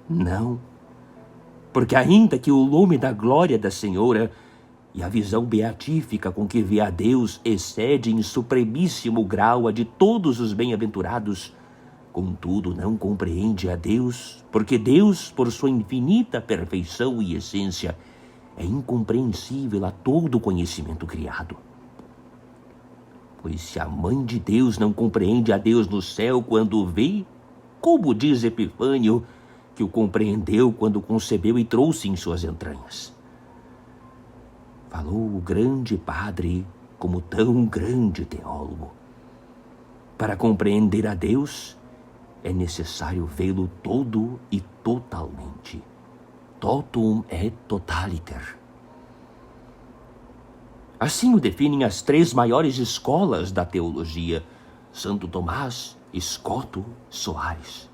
Não, porque ainda que o lume da glória da Senhora e a visão beatífica com que vê a Deus excede em supremíssimo grau a de todos os bem-aventurados, contudo não compreende a Deus, porque Deus, por sua infinita perfeição e essência, é incompreensível a todo conhecimento criado. Pois se a Mãe de Deus não compreende a Deus no céu quando o vê, como diz Epifânio, que o compreendeu quando concebeu e trouxe em suas entranhas? Falou o grande padre como tão grande teólogo. Para compreender a Deus, é necessário vê-lo todo e totalmente. Totum et totaliter. Assim o definem as 3 maiores escolas da teologia: Santo Tomás, Escoto, Soares.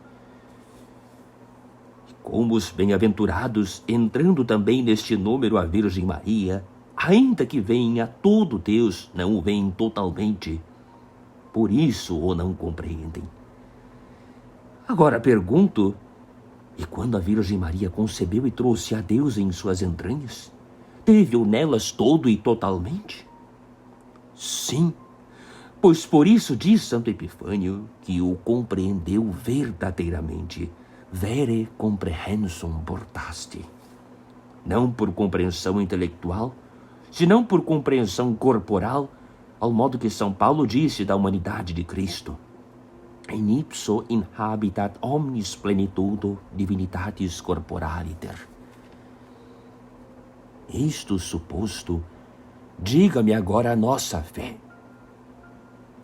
E como os bem-aventurados, entrando também neste número a Virgem Maria, ainda que venha todo Deus, não o veem totalmente. Por isso o não compreendem. Agora pergunto, e quando a Virgem Maria concebeu e trouxe a Deus em suas entranhas, teve-o nelas todo e totalmente? Sim, pois por isso diz Santo Epifânio que o compreendeu verdadeiramente. Vere comprehensum portaste. Não por compreensão intelectual, senão por compreensão corporal, ao modo que São Paulo disse da humanidade de Cristo. In ipso inhabitat omnis plenitudo divinitatis corporaliter. Isto suposto, diga-me agora a nossa fé.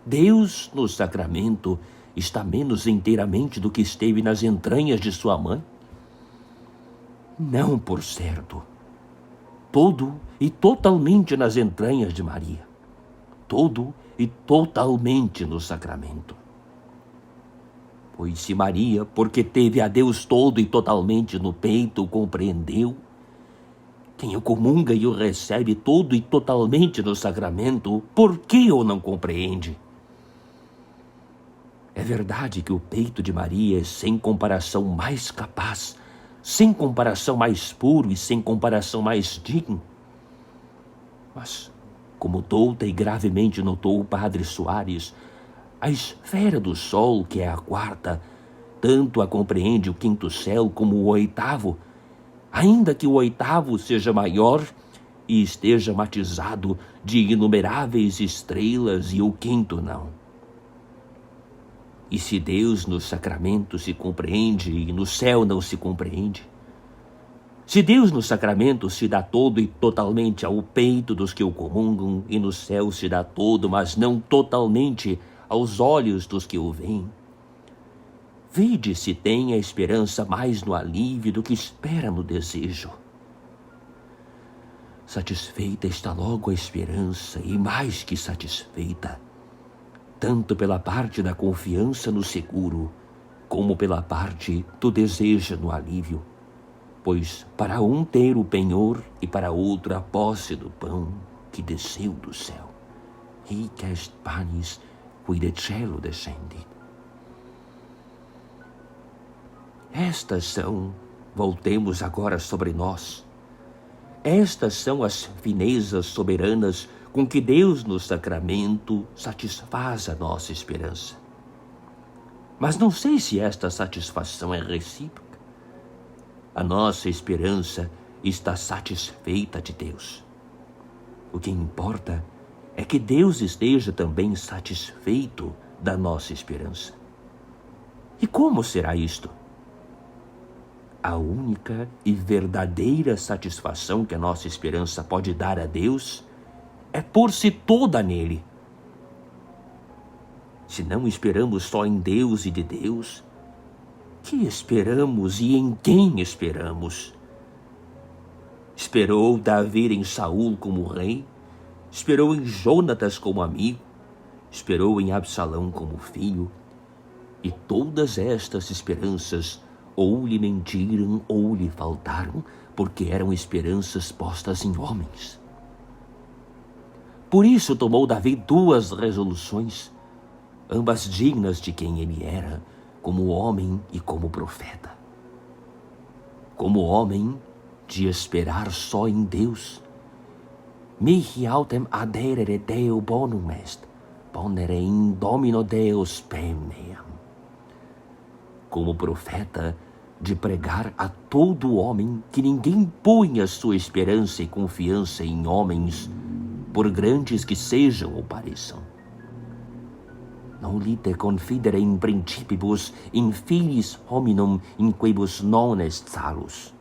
Deus no sacramento está menos inteiramente do que esteve nas entranhas de sua mãe? Não, por certo. Todo e totalmente nas entranhas de Maria. Todo e totalmente no sacramento. Pois se Maria, porque teve a Deus todo e totalmente no peito, o compreendeu, quem o comunga e o recebe todo e totalmente no sacramento, por que o não compreende? É verdade que o peito de Maria é sem comparação mais capaz, sem comparação mais puro e sem comparação mais digno. Mas, como douta e gravemente notou o padre Soares, a esfera do sol, que é a 4ª, tanto a compreende o 5º céu como o 8º, ainda que o 8º seja maior e esteja matizado de inumeráveis estrelas e o 5º não. E se Deus no sacramento se compreende e no céu não se compreende? Se Deus no sacramento se dá todo e totalmente ao peito dos que o comungam e no céu se dá todo, mas não totalmente aos olhos dos que o veem, vede se tem a esperança mais no alívio do que espera no desejo. Satisfeita está logo a esperança, e mais que satisfeita, tanto pela parte da confiança no seguro, como pela parte do desejo no alívio, pois para um ter o penhor e para outro a posse do pão que desceu do céu. Hic est panis qui de cielo descendit. Estas são, voltemos agora sobre nós, estas são as finezas soberanas com que Deus no sacramento satisfaz a nossa esperança. Mas não sei se esta satisfação é recíproca. A nossa esperança está satisfeita de Deus. O que importa é que Deus esteja também satisfeito da nossa esperança. E como será isto? A única e verdadeira satisfação que a nossa esperança pode dar a Deus é pôr-se toda nele. Se não esperamos só em Deus e de Deus, que esperamos e em quem esperamos? Esperou Davi em Saul como rei, esperou em Jonatas como amigo, esperou em Absalão como filho, e todas estas esperanças ou lhe mentiram ou lhe faltaram, porque eram esperanças postas em homens. Por isso tomou Davi 2 resoluções, ambas dignas de quem ele era, como homem e como profeta. Como homem, de esperar só em Deus. Mihi autem adherere Deo bonum est, ponere in Domino Deus spem meam. Como profeta, de pregar a todo homem que ninguém punha sua esperança e confiança em homens, por grandes que sejam ou pareçam. Non lite confidere in principibus, in filiis hominum, in quibus non est salus.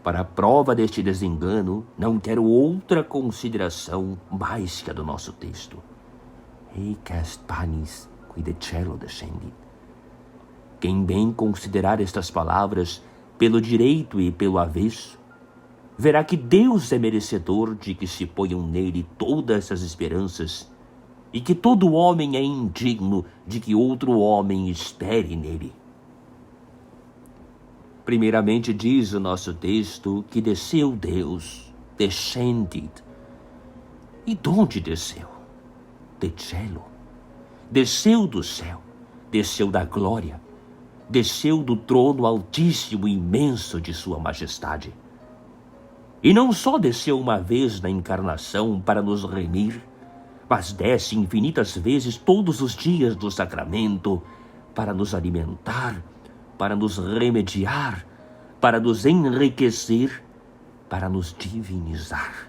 Para a prova deste desengano, não quero outra consideração mais que a do nosso texto. Hic est panis qui de cielo descendit. Quem bem considerar estas palavras, pelo direito e pelo avesso, verá que Deus é merecedor de que se ponham nele todas essas esperanças e que todo homem é indigno de que outro homem espere nele. Primeiramente diz o nosso texto que desceu Deus, descendit. E de onde desceu? De cielo. Desceu do céu, desceu da glória, desceu do trono altíssimo e imenso de sua majestade. E não só desceu uma vez na encarnação para nos remir, mas desce infinitas vezes todos os dias do sacramento para nos alimentar, para nos remediar, para nos enriquecer, para nos divinizar.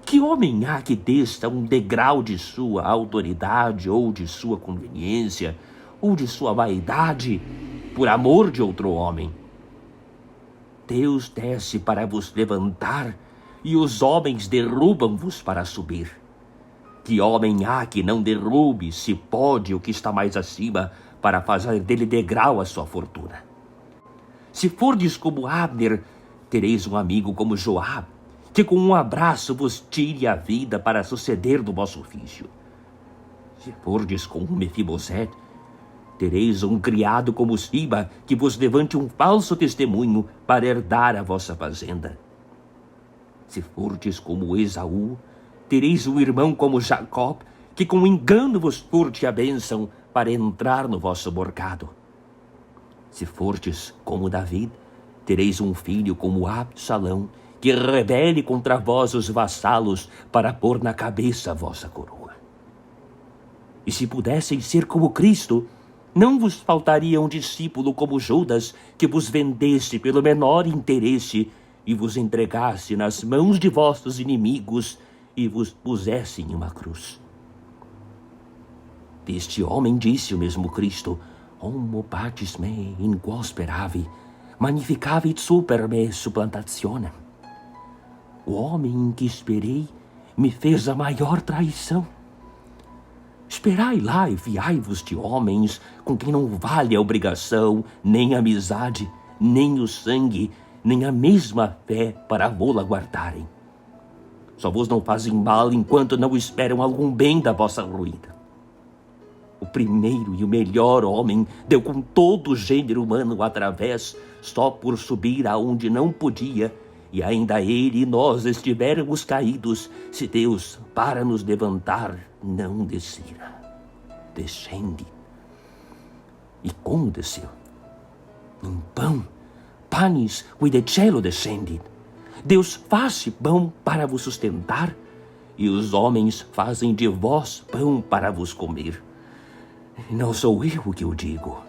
Que homem há que desça um degrau de sua autoridade ou de sua conveniência ou de sua vaidade por amor de outro homem? Deus desce para vos levantar e os homens derrubam-vos para subir. Que homem há que não derrube, se pode, o que está mais acima, para fazer dele degrau a sua fortuna? Se fordes como Abner, tereis um amigo como Joabe, que com um abraço vos tire a vida para suceder do vosso ofício. Se fordes como Mefibosete, tereis um criado como Siba, que vos levante um falso testemunho para herdar a vossa fazenda. Se fordes como Esaú, tereis um irmão como Jacó, que com engano vos furte a bênção para entrar no vosso mercado. Se fordes como Davi, tereis um filho como Absalão, que rebele contra vós os vassalos para pôr na cabeça a vossa coroa. E se pudesseis ser como Cristo, não vos faltaria um discípulo como Judas, que vos vendesse pelo menor interesse e vos entregasse nas mãos de vossos inimigos e vos pusesse em uma cruz. Deste homem disse o mesmo Cristo: Homo patis me in quo speravi, magnificavit super me supplantationem. O homem em que esperei me fez a maior traição. Esperai lá e fiai-vos de homens com quem não vale a obrigação, nem a amizade, nem o sangue, nem a mesma fé para vô-la guardarem. Só vos não fazem mal enquanto não esperam algum bem da vossa ruína. O primeiro e o melhor homem deu com todo o gênero humano através, só por subir aonde não podia, e ainda ele e nós estivermos caídos, se Deus, para nos levantar, não descera. Descende. E como desceu? Em pão, panis qui de cielo descendit. Deus faz pão para vos sustentar, e os homens fazem de vós pão para vos comer. Não sou eu o que o digo.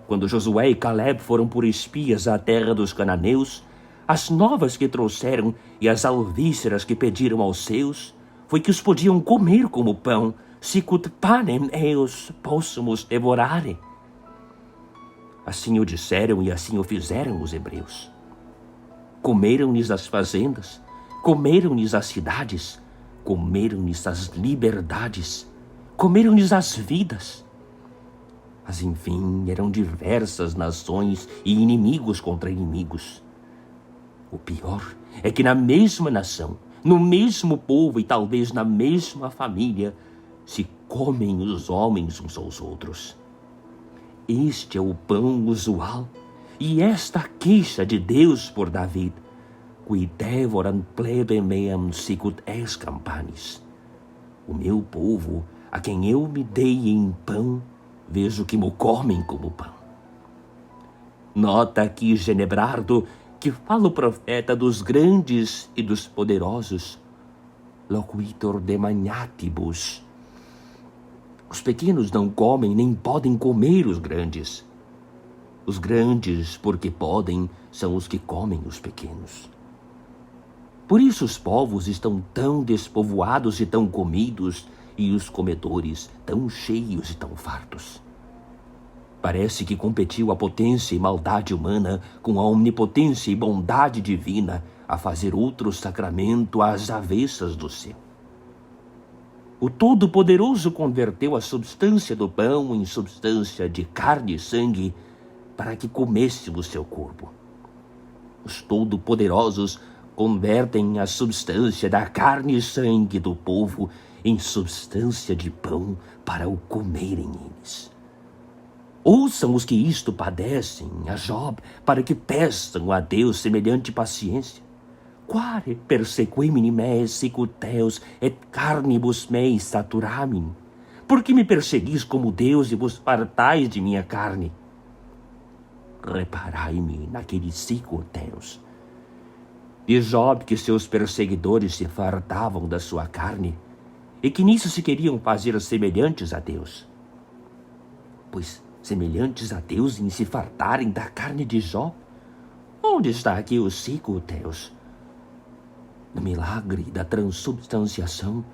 Quando Josué e Caleb foram por espias à terra dos cananeus, as novas que trouxeram e as alvíceras que pediram aos seus, foi que os podiam comer como pão, sicut panem eos possumus devorare. Assim o disseram e assim o fizeram os hebreus. Comeram-lhes as fazendas, comeram-lhes as cidades, comeram-lhes as liberdades, comeram-lhes as vidas. Mas enfim, eram diversas nações e inimigos contra inimigos. O pior é que na mesma nação, no mesmo povo e talvez na mesma família, se comem os homens uns aos outros. Este é o pão usual, e esta queixa de Deus por David, qui devoram plebe meam sicut ex campanis. O meu povo, a quem eu me dei em pão, vejo que mo comem como pão. Nota aqui, Genebrardo, que fala o profeta dos grandes e dos poderosos. Loquitur de magnatibus. Os pequenos não comem nem podem comer os grandes. Os grandes, porque podem, são os que comem os pequenos. Por isso os povos estão tão despovoados e tão comidos, e os comedores tão cheios e tão fartos. Parece que competiu a potência e maldade humana com a onipotência e bondade divina a fazer outro sacramento às avessas do céu. O Todo-Poderoso converteu a substância do pão em substância de carne e sangue para que comêssemos seu corpo. Os Todo-Poderosos convertem a substância da carne e sangue do povo em substância de pão para o comerem eles. Ouçam os que isto padecem a Job, para que peçam a Deus semelhante paciência. Quare persequimini me sicut Deus et carnibus mei saturamin. Por que me perseguis como Deus e vos fartais de minha carne? Reparai-me naquele sicut Deus. De Job que seus perseguidores se fartavam da sua carne, e que nisso se queriam fazer semelhantes a Deus. Pois semelhantes a Deus em se fartarem da carne de Jó? Onde está aqui o sicut Deus? No milagre da transubstanciação,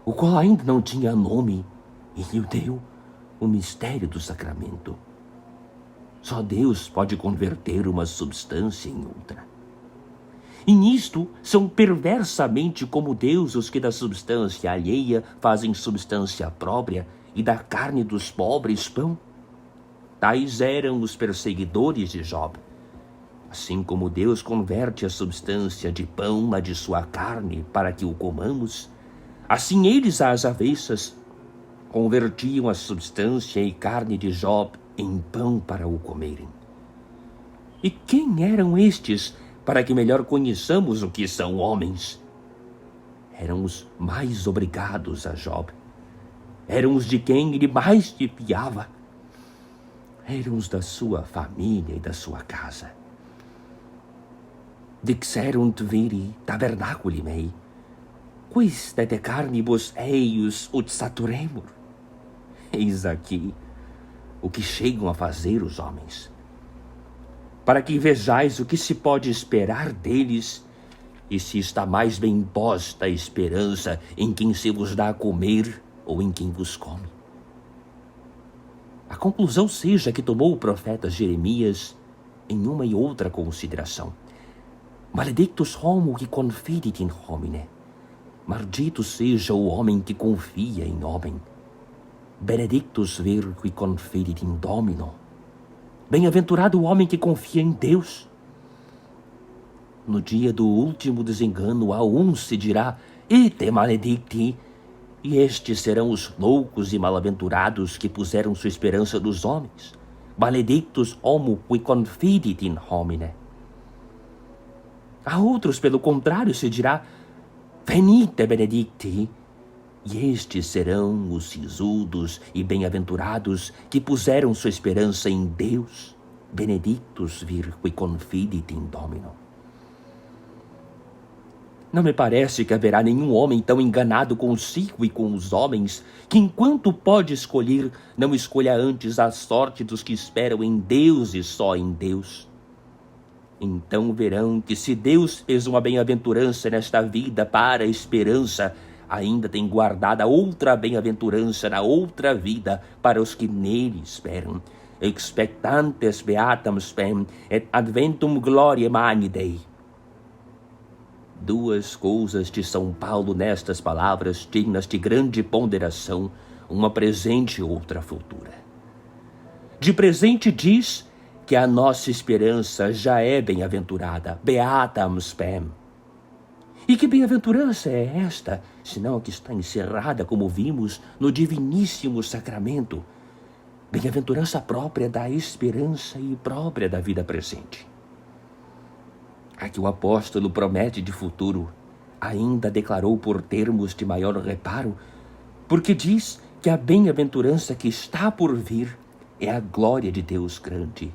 o qual ainda não tinha nome, e lhe deu o mistério do sacramento. Só Deus pode converter uma substância em outra. E nisto são perversamente como Deus os que da substância alheia fazem substância própria e da carne dos pobres pão. Tais eram os perseguidores de Job. Assim como Deus converte a substância de pão na de sua carne para que o comamos, assim eles às avessas convertiam a substância e carne de Job em pão para o comerem. E quem eram estes, para que melhor conheçamos o que são homens? Eram os mais obrigados a Job. Eram os de quem ele mais se fiava. Eram os da sua família e da sua casa. Dixerunt viri tabernaculi mei, quis de carnibus eius ut saturemur. Eis aqui o que chegam a fazer os homens, para que vejais o que se pode esperar deles, e se está mais bem posta a esperança em quem se vos dá a comer ou em quem vos come. A conclusão seja que tomou o profeta Jeremias em uma e outra consideração. Maledictus homo que confidit in homine. Maldito seja o homem que confia em homem. Benedictus vir qui confidit in Domino. Bem-aventurado o homem que confia em Deus. No dia do último desengano, a um se dirá, ite maledicti, e estes serão os loucos e mal-aventurados que puseram sua esperança nos homens. Maledictus homo qui confidit in homine. A outros, pelo contrário, se dirá, venite benedicti, e estes serão os sisudos e bem-aventurados que puseram sua esperança em Deus. Benedictus vir qui confidit in Domino. Não me parece que haverá nenhum homem tão enganado consigo e com os homens, que enquanto pode escolher, não escolha antes a sorte dos que esperam em Deus e só em Deus. Então verão que se Deus fez uma bem-aventurança nesta vida para a esperança, ainda tem guardada outra bem-aventurança na outra vida para os que nele esperam. Expectantes beatam spem et adventum gloriae magni Dei. Duas coisas de São Paulo nestas palavras dignas de grande ponderação, uma presente e outra futura. De presente diz que a nossa esperança já é bem-aventurada, beatam spem. E que bem-aventurança é esta, senão a que está encerrada, como vimos, no diviníssimo sacramento, bem-aventurança própria da esperança e própria da vida presente. A que o apóstolo promete de futuro, ainda declarou por termos de maior reparo, porque diz que a bem-aventurança que está por vir é a glória de Deus grande,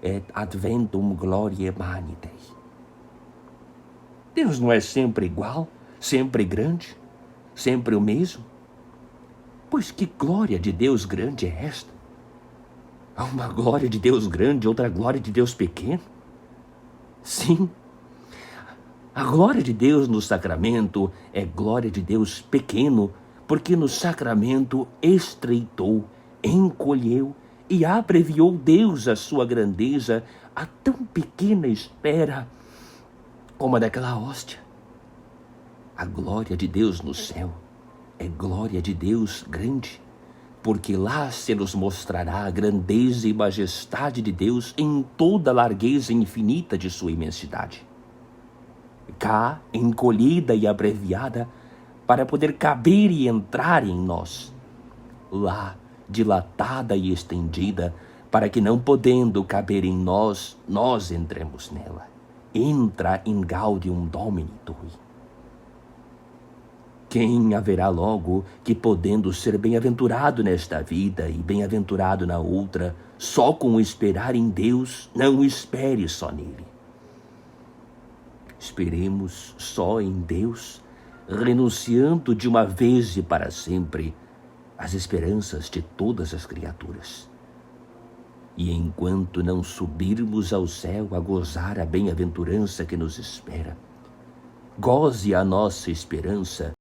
et adventum gloriae manitei. Deus não é sempre igual, sempre grande, sempre o mesmo? Pois que glória de Deus grande é esta? Há uma glória de Deus grande, outra glória de Deus pequeno? Sim, a glória de Deus no sacramento é glória de Deus pequeno, porque no sacramento estreitou, encolheu e abreviou Deus a sua grandeza a tão pequena esfera como a daquela hóstia. A glória de Deus no céu é glória de Deus grande, porque lá se nos mostrará a grandeza e majestade de Deus em toda a largueza infinita de sua imensidade. Cá, encolhida e abreviada, para poder caber e entrar em nós. Lá, dilatada e estendida, para que não podendo caber em nós, nós entremos nela. Entra in gaudium Domini tui. Quem haverá logo que, podendo ser bem-aventurado nesta vida e bem-aventurado na outra, só com esperar em Deus, não espere só nele. Esperemos só em Deus, renunciando de uma vez e para sempre às esperanças de todas as criaturas. E enquanto não subirmos ao céu a gozar a bem-aventurança que nos espera, goze a nossa esperança